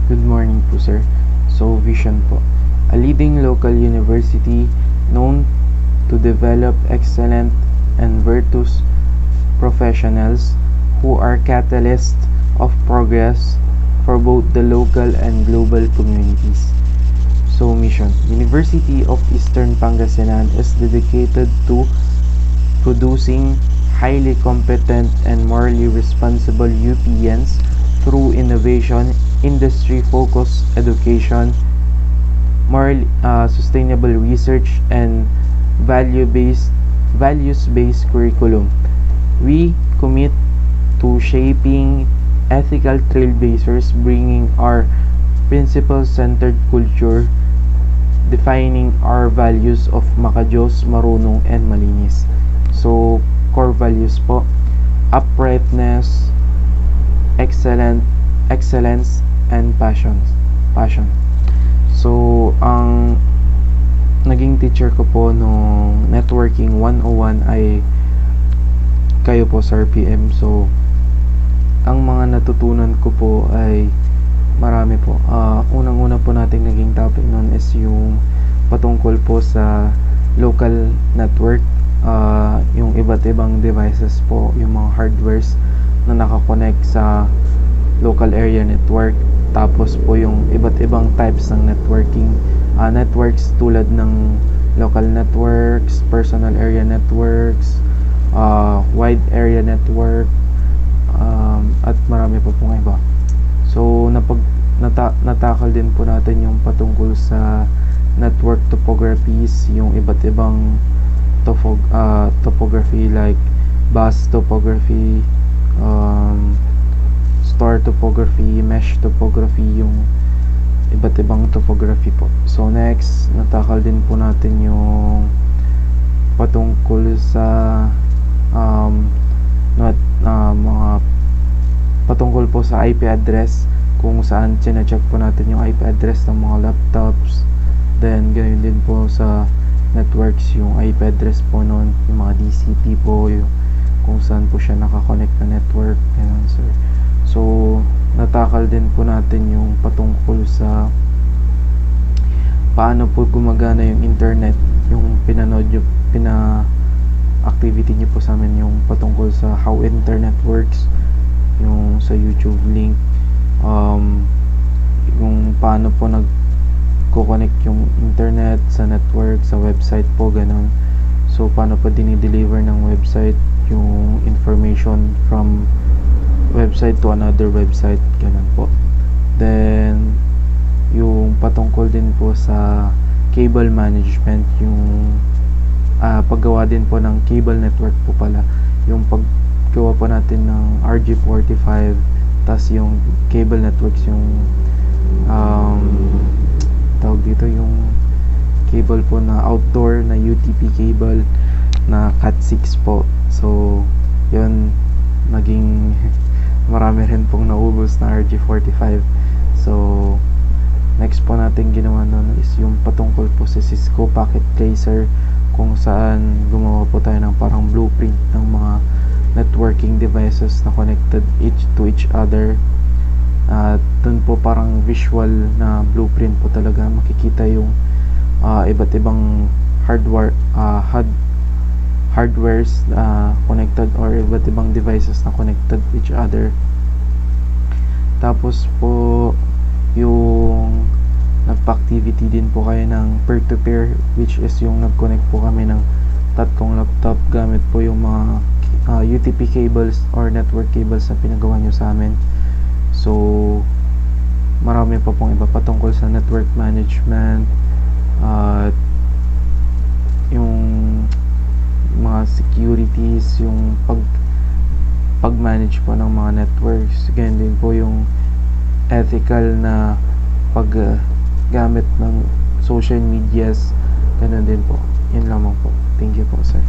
Good morning po, sir. So, Vision po. A leading local university known to develop excellent and virtuous professionals who are catalysts of progress for both the local and global communities. So, mission. University of Eastern Pangasinan is dedicated to producing highly competent and morally responsible UPNs through innovation, industry-focused education, sustainable research, and values-based curriculum. We commit to shaping ethical trailblazers, bringing our principle-centered culture, defining our values of makajos, marunong, and malinis. So, core values po, uprightness, excellence, and passion. So, ang naging teacher ko po nung Networking 101 ay kayo po sa RPM. So, ang mga natutunan ko po ay marami po. Unang-una po nating naging topic nun is yung patungkol po sa local network, yung iba't ibang devices po, yung mga hardwares na nakakonect sa local area network. Tapos po yung iba't ibang types ng networks tulad ng local networks, personal area networks, wide area network, at marami po pong iba. So natakal din po natin yung patungkol sa network topographies, yung iba't ibang topography like bus topography, star topography, mesh topography, yung iba't ibang topography po. So next, natakal din po natin yung patungkol sa mga patungkol po sa IP address, kung saan chine-check po natin yung IP address ng mga laptops. Then ganoon din po sa networks, yung IP address po noon, yung mga DCP po, yung kung saan po siya nakakonect na network, ganun sir. So natakal din po natin yung patungkol sa paano po gumagana yung internet, yung activity niyo po sa amin, yung patungkol sa how internet works, yung sa YouTube link, yung paano po nagko-connect yung internet sa network, sa website po, ganun. So paano po dinideliver ng website yung information from website to another website, ganun po. Then yung patungkol din po sa cable management, yung paggawa din po ng cable network po pala, yung paggawa po natin ng RG45, tas yung cable networks, yung tawag dito, yung cable po na outdoor na UTP cable na Cat6 po. So yun, naging marami rin pong naubos na RG45. So next po natin ginawa nun is yung patungkol po sa Cisco Packet Tracer, kung saan gumawa po tayo ng parang blueprint ng mga networking devices na connected to each other. At dun po parang visual na blueprint po talaga, makikita yung iba't ibang hardwares connected, or iba't ibang devices na connected to each other. Tapos po yung nagpa-activity din po kayo ng peer-to-peer, which is yung nag-connect po kami ng tatlong laptop gamit po yung mga UTP cables or network cables na pinagawa nyo sa amin. So marami pa pong iba patungkol sa network management, yung mga securities, yung pag-manage po ng mga networks, ganyan din po yung ethical na paggamit ng social medias, ganun din po. Yun lamang po. Thank you po, sir.